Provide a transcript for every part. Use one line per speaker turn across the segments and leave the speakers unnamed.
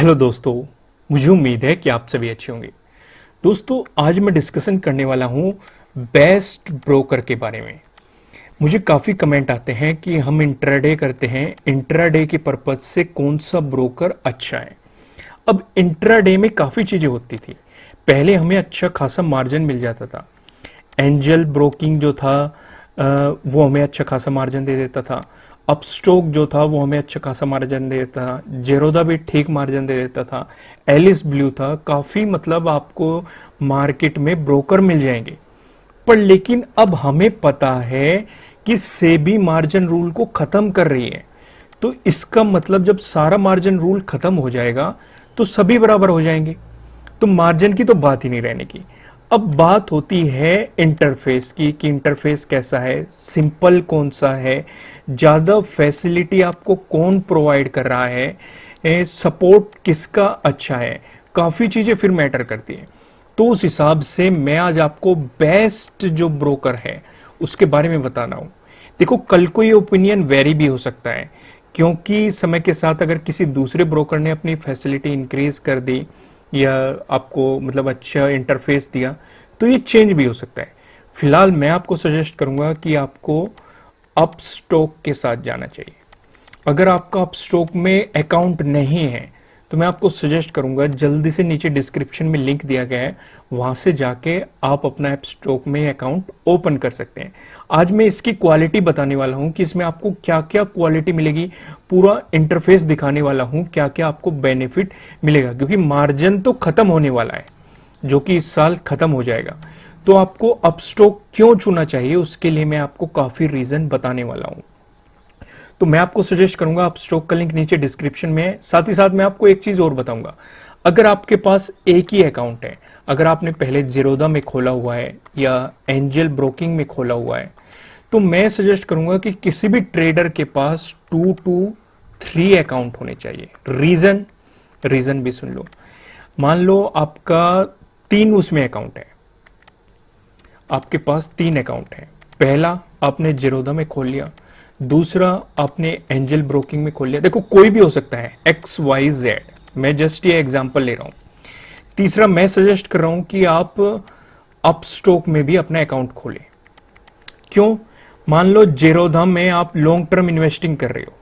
Hello दोस्तों। मुझे उम्मीद है कि आप सभी अच्छे होंगे। दोस्तों, आज मैं डिस्कशन करने वाला हूँ बेस्ट ब्रोकर के बारे में। मुझे काफ़ी कमेंट आते हैं कि हम इंट्राडे करते हैं, इंट्राडे के पर्पज से कौन सा ब्रोकर अच्छा है। अब इंट्राडे में काफ़ी चीज़ें होती थी। पहले हमें अच्छा खासा मार्जिन मिल जाता था। एंजल ब्रोकिंग जो था वो हमें अच्छा खासा मार्जिन दे देता था। अपस्टॉक जो था वो हमें अच्छा खासा मार्जिन दे देता था। जेरोदा भी ठीक मार्जिन दे देता था। एलिस ब्लू था। काफ़ी मतलब आपको मार्केट में ब्रोकर मिल जाएंगे। पर लेकिन अब हमें पता है कि सेबी मार्जिन रूल को ख़त्म कर रही है। तो इसका मतलब जब सारा मार्जिन रूल ख़त्म हो जाएगा तो सभी बराबर हो जाएंगे, तो मार्जिन की तो बात ही नहीं रहने की। अब बात होती है इंटरफेस की कि इंटरफेस कैसा है, सिंपल कौन सा है, ज़्यादा फैसिलिटी आपको कौन प्रोवाइड कर रहा है, सपोर्ट किसका अच्छा है। काफ़ी चीज़ें फिर मैटर करती हैं। तो उस हिसाब से मैं आज आपको बेस्ट जो ब्रोकर है उसके बारे में बता रहा हूँ। देखो, कल को ये ओपिनियन वेरी भी हो सकता है, क्योंकि समय के साथ अगर किसी दूसरे ब्रोकर ने अपनी फैसिलिटी इंक्रीज कर दी या आपको मतलब अच्छा इंटरफेस दिया तो ये चेंज भी हो सकता है। फिलहाल मैं आपको सजेस्ट करूंगा कि आपको अप स्टॉक के साथ जाना चाहिए। अगर आपका अप स्टॉक में अकाउंट नहीं है तो मैं आपको सजेस्ट करूंगा, जल्दी से नीचे डिस्क्रिप्शन में लिंक दिया गया है, वहां से जाके आप अपना ऐप स्टॉक में अकाउंट ओपन कर सकते हैं। आज मैं इसकी क्वालिटी बताने वाला हूं कि इसमें आपको क्या क्या क्वालिटी मिलेगी, पूरा इंटरफेस दिखाने वाला हूं, क्या क्या आपको बेनिफिट मिलेगा, क्योंकि मार्जिन तो खत्म होने वाला है जो कि इस साल खत्म हो जाएगा। तो आपको अप स्टॉक क्यों चुनना चाहिए उसके लिए मैं आपको काफी रीजन बताने वाला हूं। तो मैं आपको सजेस्ट करूंगा, आप स्टॉक का लिंक नीचे डिस्क्रिप्शन में है। साथ ही साथ मैं आपको एक चीज और बताऊंगा, अगर आपके पास एक ही अकाउंट है, अगर आपने पहले जीरोदा में खोला हुआ है या एंजल ब्रोकिंग में खोला हुआ है, तो मैं सजेस्ट करूंगा कि किसी भी ट्रेडर के पास 2 to 3 अकाउंट होने चाहिए। रीजन भी सुन लो। मान लो आपका 3 उसमें अकाउंट है, आपके पास 3 अकाउंट है। पहला आपने जीरोदा में खोल लिया, दूसरा आपने एंजल ब्रोकिंग में खोल लिया, देखो कोई भी हो सकता है, XYZ, मैं जस्ट ये एग्जांपल ले रहा हूं। तीसरा मैं सजेस्ट कर रहा हूं कि आप अप स्टॉक में भी अपना अकाउंट खोलें। क्यों? मान लो जेरोधा में आप लॉन्ग टर्म इन्वेस्टिंग कर रहे हो,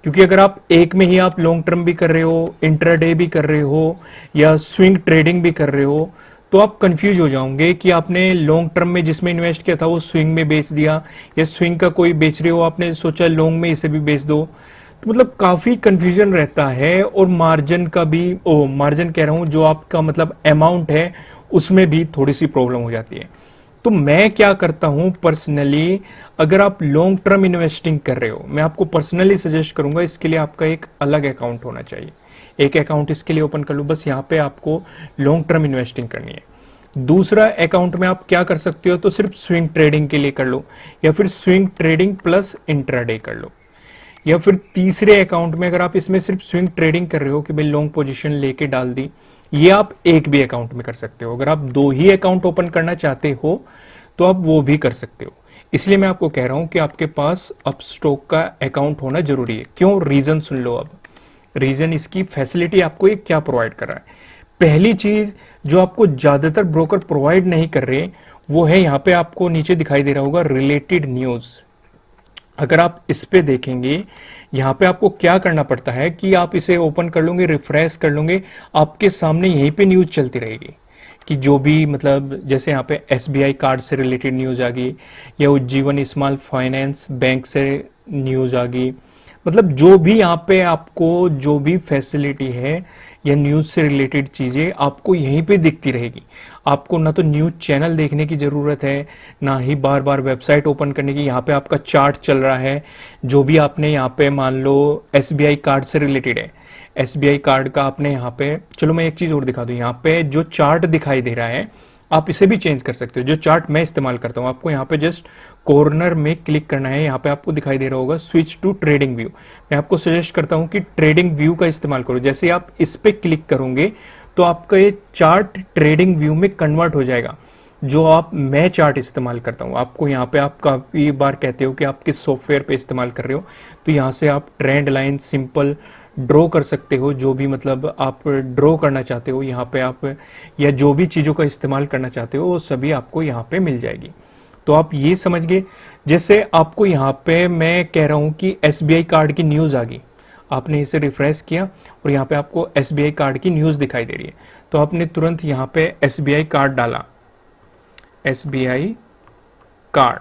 क्योंकि अगर आप एक में ही आप लॉन्ग टर्म भी कर रहे हो, इंट्राडे भी कर रहे हो या स्विंग ट्रेडिंग भी कर रहे हो, तो आप कंफ्यूज हो जाओगे कि आपने लॉन्ग टर्म में जिसमें इन्वेस्ट किया था वो स्विंग में बेच दिया, या स्विंग का कोई बेच रहे हो, आपने सोचा लॉन्ग में इसे भी बेच दो। तो मतलब काफी कंफ्यूजन रहता है, और मार्जिन का भी मार्जिन कह रहा हूं, जो आपका मतलब अमाउंट है उसमें भी थोड़ी सी प्रॉब्लम हो जाती है। तो मैं क्या करता हूं पर्सनली, अगर आप लॉन्ग टर्म इन्वेस्टिंग कर रहे हो, मैं आपको पर्सनली सजेस्ट करूंगा इसके लिए आपका एक अलग अकाउंट होना चाहिए। एक अकाउंट इसके लिए ओपन कर लो, बस यहाँ पे आपको लॉन्ग टर्म इन्वेस्टिंग करनी है। दूसरा अकाउंट में आप क्या कर सकते हो, तो सिर्फ स्विंग ट्रेडिंग के लिए कर लो, या फिर स्विंग ट्रेडिंग प्लस इंट्राडे कर लो। या फिर तीसरे अकाउंट में अगर आप इसमें सिर्फ स्विंग ट्रेडिंग कर रहे हो कि भाई लॉन्ग पोजीशन लेके डाल दी, ये आप एक भी अकाउंट में कर सकते हो। अगर आप 2 ही अकाउंट ओपन करना चाहते हो तो आप वो भी कर सकते हो। इसलिए मैं आपको कह रहा हूं कि आपके पास अप स्टॉक का अकाउंट होना जरूरी है। क्यों? रीजन सुन लो। अब रीजन, इसकी फैसिलिटी आपको ये क्या प्रोवाइड कर रहा है। पहली चीज जो आपको ज्यादातर ब्रोकर प्रोवाइड नहीं कर रहे, वो है यहाँ पे आपको नीचे दिखाई दे रहा होगा रिलेटेड न्यूज। अगर आप इस पे देखेंगे, यहाँ पे आपको क्या करना पड़ता है कि आप इसे ओपन कर लोगे, रिफ्रेश कर लोगे, आपके सामने यहीं पे न्यूज चलती रहेगी कि जो भी मतलब जैसे यहाँ पे SBI कार्ड से रिलेटेड न्यूज आ गई, या उज्जीवन स्मॉल फाइनेंस बैंक से न्यूज आ गई, मतलब जो भी यहाँ पे आपको जो भी फैसिलिटी है या न्यूज से रिलेटेड चीजें आपको यहीं पे दिखती रहेगी। आपको ना तो न्यूज चैनल देखने की जरूरत है, ना ही बार बार वेबसाइट ओपन करने की। यहाँ पे आपका चार्ट चल रहा है, जो भी आपने यहाँ पे मान लो SBI कार्ड से रिलेटेड है, SBI कार्ड का आपने यहाँ पे, चलो मैं एक चीज और दिखा दूं, यहाँ पे जो चार्ट दिखाई दे रहा है आप इसे भी चेंज कर सकते हो। जो चार्ट मैं इस्तेमाल करता हूँ, आपको यहाँ पे जस्ट कॉर्नर में क्लिक करना है, यहाँ पे आपको दिखाई दे रहा होगा स्विच टू ट्रेडिंग व्यू। मैं आपको सजेस्ट करता हूँ कि ट्रेडिंग व्यू का इस्तेमाल करो। जैसे आप इस पे क्लिक करोगे तो आपका ये चार्ट ट्रेडिंग व्यू में कन्वर्ट हो जाएगा, जो मैं चार्ट इस्तेमाल करता हूँ। आपको यहाँ पे आप काफी बार कहते हो कि आप किस सॉफ्टवेयर पे इस्तेमाल कर रहे हो, तो यहाँ से आप ट्रेंड लाइन, सिंपल ड्रॉ कर सकते हो, जो भी मतलब आप ड्रॉ करना चाहते हो यहाँ पे आप, या जो भी चीज़ों का इस्तेमाल करना चाहते हो वो सभी आपको यहाँ पे मिल जाएगी। तो आप ये समझ गए। जैसे आपको यहाँ पे मैं कह रहा हूँ कि एसबीआई कार्ड की न्यूज़ आ गई, आपने इसे रिफ्रेश किया और यहाँ पे आपको एसबीआई कार्ड की न्यूज़ दिखाई दे रही है, तो आपने तुरंत यहाँ पे एसबीआई कार्ड डाला, एसबीआई कार्ड,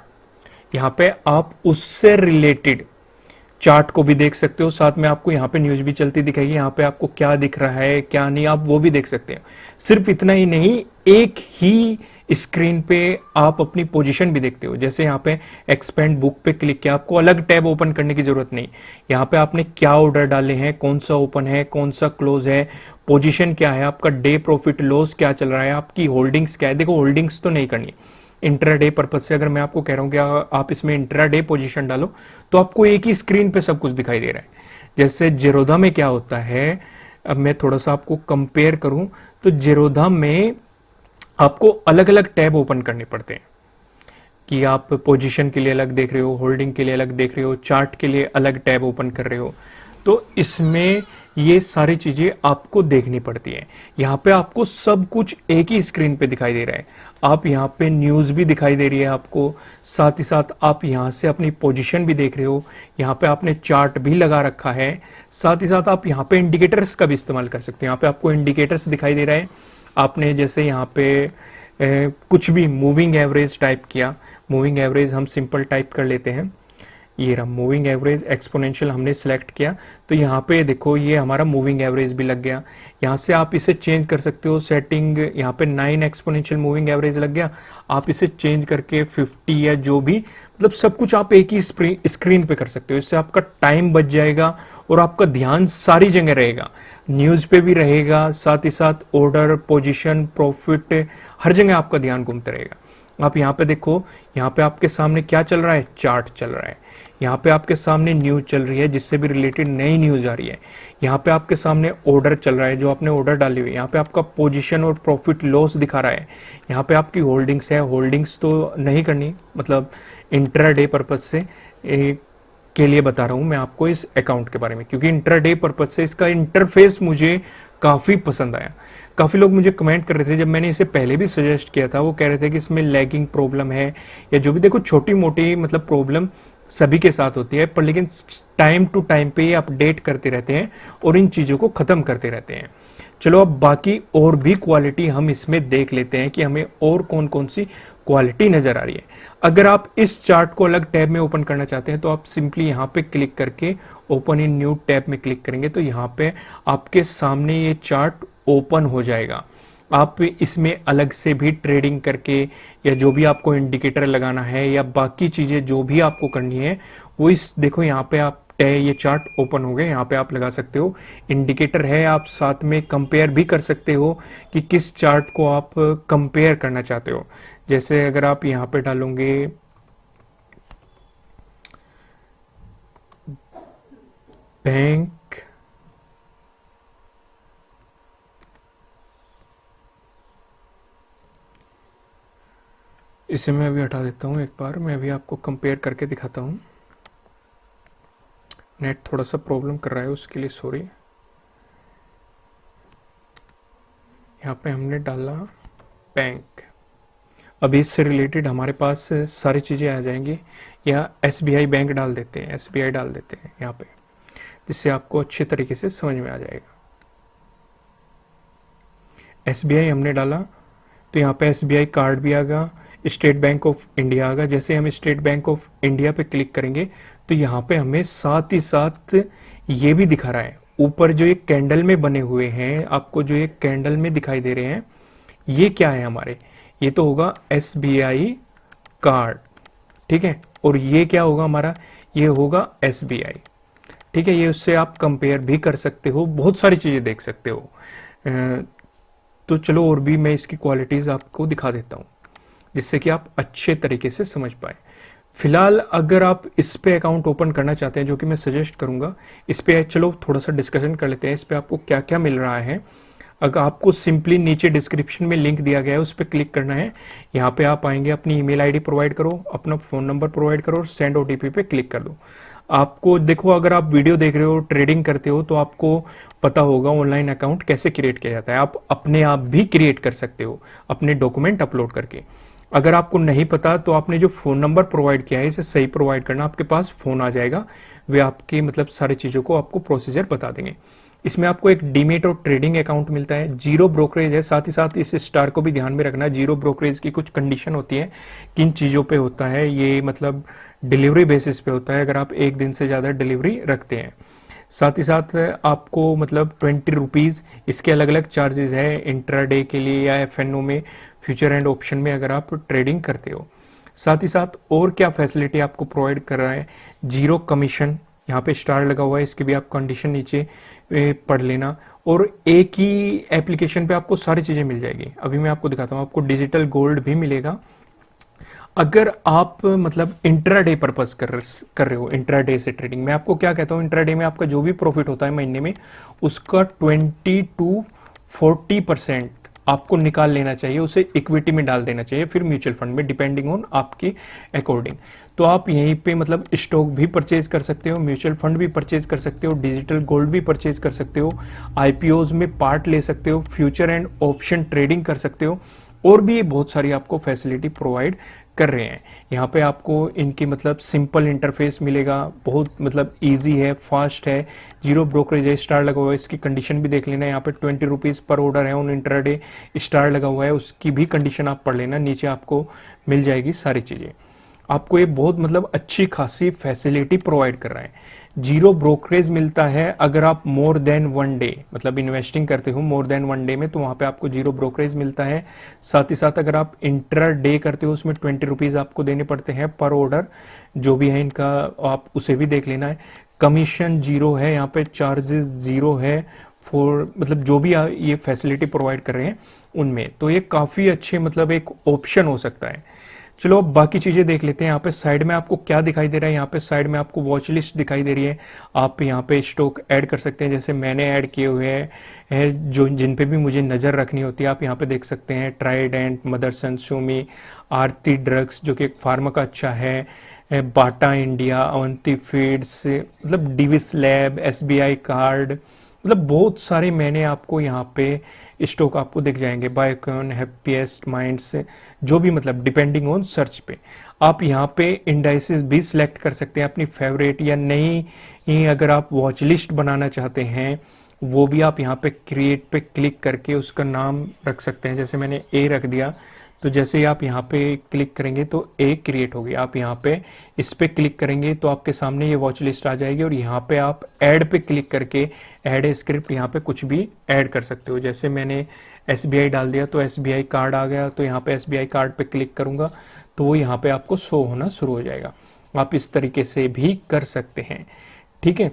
यहाँ पे आप उससे रिलेटेड चार्ट को भी देख सकते हो, साथ में आपको यहाँ पे न्यूज भी चलती दिखाएगी, यहाँ पे आपको क्या दिख रहा है क्या नहीं आप वो भी देख सकते हो। सिर्फ इतना ही नहीं, एक ही स्क्रीन पे आप अपनी पोजीशन भी देखते हो। जैसे यहाँ पे एक्सपेंड बुक पे क्लिक किया, आपको अलग टैब ओपन करने की जरूरत नहीं, यहाँ पे आपने क्या ऑर्डर डाले हैं, कौन सा ओपन है कौन सा क्लोज है, पोजीशन क्या है, आपका डे प्रॉफिट लॉस क्या चल रहा है, आपकी होल्डिंग्स क्या है। देखो होल्डिंग्स तो नहीं करनी, इंट्राडे पर्पज से अगर मैं आपको कह रहा हूं कि आप इसमें इंट्राडे पोजीशन डालो तो आपको एक ही स्क्रीन पे सब कुछ दिखाई दे रहा है। जैसे जेरोधा में क्या होता है, अब मैं थोड़ा सा आपको कंपेयर करूं तो जेरोधा में आपको अलग अलग टैब ओपन करने पड़ते हैं, कि आप पोजीशन के लिए अलग देख रहे हो, होल्डिंग के लिए अलग देख रहे हो, चार्ट के लिए अलग टैब ओपन कर रहे हो, तो इसमें ये सारी चीजें आपको देखनी पड़ती है। यहाँ पे आपको सब कुछ एक ही स्क्रीन पे दिखाई दे रहा है, आप यहाँ पे न्यूज भी दिखाई दे रही है आपको, साथ ही साथ आप यहाँ से अपनी पोजीशन भी देख रहे हो, यहाँ पे आपने चार्ट भी लगा रखा है, साथ ही साथ आप यहाँ पे इंडिकेटर्स का भी इस्तेमाल कर सकते हो। यहाँ पे आपको इंडिकेटर्स दिखाई दे रहा है, आपने जैसे यहाँ पे कुछ भी मूविंग एवरेज टाइप किया, मूविंग एवरेज हम सिंपल टाइप कर लेते हैं, ये रहा मूविंग एवरेज, एक्सपोनेंशियल हमने सेलेक्ट किया तो यहाँ पे देखो ये हमारा मूविंग एवरेज भी लग गया। यहाँ से आप इसे चेंज कर सकते हो, सेटिंग यहाँ पे 9 एक्सपोनेंशियल मूविंग एवरेज लग गया, आप इसे चेंज करके 50 या जो भी, मतलब सब कुछ आप एक ही स्क्रीन पे कर सकते हो। इससे आपका टाइम बच जाएगा और आपका ध्यान सारी जगह रहेगा, न्यूज पे भी रहेगा, साथ ही साथ ऑर्डर, पोजिशन, प्रॉफिट, हर जगह आपका ध्यान घूमता रहेगा। आप यहाँ पे देखो, यहाँ पे आपके सामने क्या चल रहा है, चार्ट चल रहा है, यहाँ पे आपके सामने न्यूज चल रही है जिससे भी रिलेटेड नई न्यूज आ रही है, यहाँ पे आपके सामने ऑर्डर चल रहा है जो आपने ऑर्डर डाली हुई है, यहाँ पे आपका पोजीशन और प्रॉफिट लॉस दिखा रहा है, यहाँ पे आपकी होल्डिंग्स है, होल्डिंग्स तो नहीं करनी, मतलब इंट्राडे पर्पज से के लिए बता रहा हूँ मैं आपको इस अकाउंट के बारे में, क्योंकि इंट्राडे पर्पज से इसका इंटरफेस मुझे काफ़ी पसंद आया। काफ़ी लोग मुझे कमेंट कर रहे थे, जब मैंने इसे पहले भी सजेस्ट किया था, वो कह रहे थे कि इसमें लैगिंग प्रॉब्लम है या जो भी, देखो छोटी मोटी मतलब प्रॉब्लम सभी के साथ होती है, पर लेकिन टाइम टू टाइम पे ये अपडेट करते रहते हैं और इन चीज़ों को ख़त्म करते रहते हैं। चलो अब बाकी और भी क्वालिटी हम इसमें देख लेते हैं कि हमें और कौन कौन सी क्वालिटी नज़र आ रही है। अगर आप इस चार्ट को अलग टैब में ओपन करना चाहते हैं तो आप सिंपली यहाँ पे क्लिक करके ओपन इन न्यू टैब में क्लिक करेंगे तो यहाँ पे आपके सामने ये चार्ट ओपन हो जाएगा। आप इसमें अलग से भी ट्रेडिंग करके या जो भी आपको इंडिकेटर लगाना है या बाकी चीज़ें जो भी आपको करनी है वो इस देखो यहाँ पे आप ये चार्ट ओपन हो गए, यहाँ पे आप लगा सकते हो, इंडिकेटर है, आप साथ में कंपेयर भी कर सकते हो कि किस चार्ट को आप कंपेयर करना चाहते हो। जैसे अगर आप यहाँ पे डालोगे बैंक, इसे मैं अभी हटा देता हूँ, एक बार मैं अभी आपको कंपेयर करके दिखाता हूँ। नेट थोड़ा सा प्रॉब्लम कर रहा है उसके लिए सॉरी। यहाँ पे हमने डाला बैंक, अभी इससे रिलेटेड हमारे पास सारी चीज़ें आ जाएंगी, या एसबीआई बैंक डाल देते हैं, एसबीआई डाल देते हैं यहाँ पे, जिससे आपको अच्छे तरीके से समझ में आ जाएगा। एसबीआई हमने डाला तो यहाँ पे एसबीआई कार्ड भी आएगा, स्टेट बैंक ऑफ इंडिया आएगा। जैसे हम स्टेट बैंक ऑफ इंडिया पे क्लिक करेंगे तो यहाँ पे हमें साथ ही साथ ये भी दिखा रहा है, ऊपर जो ये कैंडल में बने हुए हैं, आपको जो ये कैंडल में दिखाई दे रहे हैं, ये क्या है हमारे, ये तो होगा एसबीआई कार्ड, ठीक है, और ये क्या होगा हमारा, ये होगा एसबीआई, ठीक है। ये उससे आप कंपेयर भी कर सकते हो, बहुत सारी चीज़ें देख सकते हो। तो चलो और भी मैं इसकी क्वालिटीज़ आपको दिखा देता हूँ जिससे कि आप अच्छे तरीके से समझ पाए। फिलहाल अगर आप इस पे अकाउंट ओपन करना चाहते हैं, जो कि मैं सजेस्ट करूंगा, इस पे चलो थोड़ा सा डिस्कशन कर लेते हैं, इस पे आपको क्या क्या मिल रहा है। अगर आपको सिंपली नीचे डिस्क्रिप्शन में लिंक दिया गया है उस पर क्लिक करना है, यहाँ पे आप आएंगे, अपनी ईमेल आईडी प्रोवाइड करो, अपना फ़ोन नंबर प्रोवाइड करो और सेंड ओटीपी पे क्लिक कर दो। आपको देखो, अगर आप वीडियो देख रहे हो, ट्रेडिंग करते हो, तो आपको पता होगा ऑनलाइन अकाउंट कैसे क्रिएट किया जाता है। आप अपने आप भी क्रिएट कर सकते हो अपने डॉक्यूमेंट अपलोड करके। अगर आपको नहीं पता तो आपने जो फ़ोन नंबर प्रोवाइड किया है इसे सही प्रोवाइड करना, आपके पास फ़ोन आ जाएगा, वे आपके मतलब सारी चीज़ों को आपको प्रोसीजर बता देंगे। इसमें आपको एक डीमेट और ट्रेडिंग अकाउंट मिलता है, जीरो ब्रोकरेज है। साथ ही साथ इस स्टार को भी ध्यान में रखना है, जीरो ब्रोकरेज की कुछ कंडीशन होती है, किन चीज़ों पे होता है ये, मतलब डिलीवरी बेसिस पे होता है अगर आप एक दिन से ज़्यादा डिलीवरी रखते हैं। साथ ही साथ आपको मतलब 20 रुपीज़ इसके अलग अलग चार्जेस है इंट्राडे के लिए या एफएनओ में, फ्यूचर एंड ऑप्शन में अगर आप ट्रेडिंग करते हो। साथ ही साथ और क्या फैसिलिटी आपको प्रोवाइड कर रहा है, जीरो कमीशन, यहाँ पे स्टार लगा हुआ है, इसकी भी आप कंडीशन नीचे पढ़ लेना। और एक ही एप्लीकेशन पे आपको सारी चीज़ें मिल जाएगी। अभी मैं आपको दिखाता हूँ, आपको डिजिटल गोल्ड भी मिलेगा अगर आप मतलब इंट्राडे पर्पस कर रहे हो, इंट्राडे से ट्रेडिंग। मैं आपको क्या कहता हूँ, इंट्राडे में आपका जो भी प्रॉफिट होता है महीने में, उसका 20 to 40% आपको निकाल लेना चाहिए, उसे इक्विटी में डाल देना चाहिए, फिर म्यूचुअल फंड में, डिपेंडिंग ऑन आपकी अकॉर्डिंग। तो आप यहीं पे मतलब स्टॉक भी परचेज कर सकते हो, म्यूचुअल फंड भी परचेज कर सकते हो, डिजिटल गोल्ड भी परचेज कर सकते हो, आईपीओज में पार्ट ले सकते हो, फ्यूचर एंड ऑप्शन ट्रेडिंग कर सकते हो, और भी बहुत सारी आपको फैसिलिटी प्रोवाइड कर रहे हैं। यहाँ पे आपको इनकी मतलब सिंपल इंटरफेस मिलेगा, बहुत मतलब इजी है, फास्ट है, जीरो ब्रोकरेज है, स्टार लगा हुआ है, इसकी कंडीशन भी देख लेना। यहाँ पे 20 रुपीज़ पर ऑर्डर है, ऑन इंट्राडे स्टार लगा हुआ है, उसकी भी कंडीशन आप पढ़ लेना, नीचे आपको मिल जाएगी सारी चीज़ें। आपको ये बहुत मतलब अच्छी खासी फैसिलिटी प्रोवाइड कर रहा है। जीरो ब्रोकरेज मिलता है अगर आप मोर देन 1 डे मतलब इन्वेस्टिंग करते हो मोर देन 1 डे में, तो वहाँ पे आपको जीरो ब्रोकरेज मिलता है। साथ ही साथ अगर आप इंट्रा डे करते हो उसमें 20 रुपीज़ आपको देने पड़ते हैं पर ऑर्डर, जो भी है इनका आप उसे भी देख लेना है। कमीशन जीरो है, यहाँ पे चार्जेस जीरो है फॉर मतलब जो भी ये फैसिलिटी प्रोवाइड कर रहे हैं उनमें, तो ये काफ़ी अच्छे मतलब एक ऑप्शन हो सकता है। चलो अब बाकी चीज़ें देख लेते हैं। यहाँ पे साइड में आपको क्या दिखाई दे रहा है, यहाँ पे साइड में आपको वॉच लिस्ट दिखाई दे रही है। आप यहाँ पे स्टॉक ऐड कर सकते हैं, जैसे मैंने ऐड किए हुए हैं जो जिन पे भी मुझे नज़र रखनी होती है। आप यहाँ पे देख सकते हैं ट्राइडेंट, मदरसन, शोमी, आरती ड्रग्स जो कि एक फार्मा का अच्छा है, बाटा इंडिया, अवंती फीड्स, मतलब डिविस लैब, एसबीआई कार्ड, मतलब बहुत सारे मैंने आपको यहाँ पे स्टॉक आपको दिख जाएंगे, बायोकॉन, हैप्पीएस्ट माइंड्स, जो भी मतलब डिपेंडिंग ऑन सर्च पे। आप यहाँ पे इंडाइसेस भी सिलेक्ट कर सकते हैं अपनी फेवरेट या नई, अगर आप वॉच लिस्ट बनाना चाहते हैं वो भी आप यहाँ पे क्रिएट पे क्लिक करके उसका नाम रख सकते हैं। जैसे मैंने ए रख दिया, तो जैसे ही आप यहाँ पे क्लिक करेंगे तो ए क्रिएट होगी। आप यहाँ पे इस पे क्लिक करेंगे तो आपके सामने ये वॉच लिस्ट आ जाएगी, और यहाँ पे आप ऐड पे क्लिक करके ऐड ए स्क्रिप्ट यहाँ पे कुछ भी ऐड कर सकते हो। जैसे मैंने एसबीआई डाल दिया तो एसबीआई कार्ड आ गया, तो यहाँ पे एसबीआई कार्ड पे क्लिक करूँगा तो वो यहाँ पे आपको शो होना शुरू हो जाएगा। आप इस तरीके से भी कर सकते हैं, ठीक है।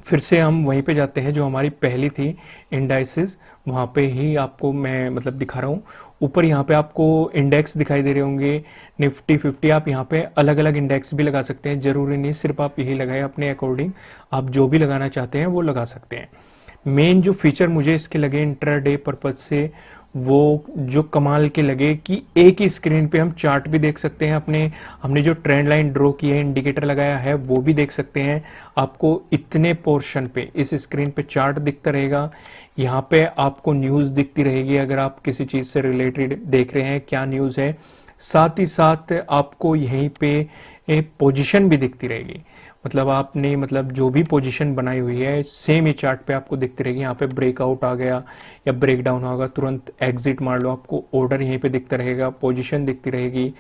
फिर से हम वहीं पे जाते हैं जो हमारी पहली थी इंडाइसेस, वहाँ पे ही आपको मैं मतलब दिखा रहा हूँ। ऊपर यहाँ पे आपको इंडेक्स दिखाई दे रहे होंगे, निफ्टी 50। आप यहाँ पे अलग अलग इंडेक्स भी लगा सकते हैं, जरूरी नहीं सिर्फ आप यही लगाएं, अपने अकॉर्डिंग आप जो भी लगाना चाहते हैं वो लगा सकते हैं। मेन जो फीचर मुझे इसके लगे इंट्राडे पर्पज से, वो जो कमाल के लगे कि एक ही स्क्रीन पे हम चार्ट भी देख सकते हैं, अपने हमने जो ट्रेंड लाइन ड्रॉ की है, इंडिकेटर लगाया है, वो भी देख सकते हैं। आपको इतने पोर्शन पे इस स्क्रीन पे चार्ट दिखता रहेगा, यहाँ पे आपको न्यूज़ दिखती रहेगी अगर आप किसी चीज़ से रिलेटेड देख रहे हैं क्या न्यूज़ है। साथ ही साथ आपको यहीं पे पोजीशन भी दिखती रहेगी, मतलब आपने मतलब जो भी पोजीशन बनाई हुई है सेम ही चार्ट पे आपको दिखती रहेगी। यहाँ पे ब्रेकआउट आ गया या ब्रेक डाउन होगा, तुरंत एग्जिट मार लो, आपको ऑर्डर यहीं पे दिखता रहेगा, पोजीशन दिखती रहेगी,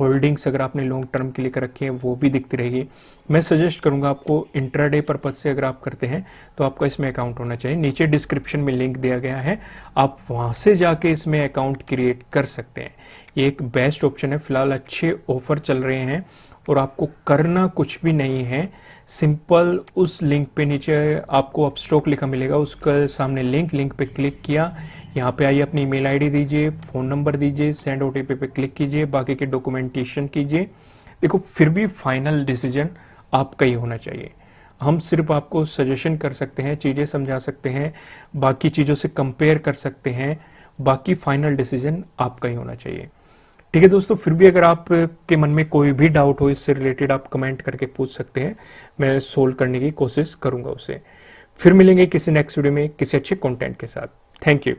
होल्डिंग्स अगर आपने लॉन्ग टर्म के लिए कर रखी है वो भी दिखती रहेगी। मैं सजेस्ट करूंगा आपको इंट्राडे पर्पज से अगर आप करते हैं तो आपका इसमें अकाउंट होना चाहिए। नीचे डिस्क्रिप्शन में लिंक दिया गया है, आप वहाँ से जाके इसमें अकाउंट क्रिएट कर सकते हैं। ये एक बेस्ट ऑप्शन है, फिलहाल अच्छे ऑफर चल रहे हैं और आपको करना कुछ भी नहीं है। सिंपल उस लिंक पे नीचे आपको अपस्टॉक लिखा मिलेगा, उसका सामने लिंक पे क्लिक किया, यहाँ पे आइए अपनी ईमेल आईडी दीजिए, फ़ोन नंबर दीजिए, सेंड ओटीपी पे क्लिक कीजिए, बाकी के डॉक्यूमेंटेशन कीजिए। देखो फिर भी फाइनल डिसीजन आपका ही होना चाहिए। हम सिर्फ आपको सजेशन कर सकते हैं, चीज़ें समझा सकते हैं, बाकी चीज़ों से कंपेयर कर सकते हैं, बाकी फाइनल डिसीजन आपका ही होना चाहिए। ठीक है दोस्तों, फिर भी अगर आप के मन में कोई भी डाउट हो इससे रिलेटेड, आप कमेंट करके पूछ सकते हैं, मैं सोल्व करने की कोशिश करूंगा उसे। फिर मिलेंगे किसी नेक्स्ट वीडियो में किसी अच्छे कंटेंट के साथ। Thank you.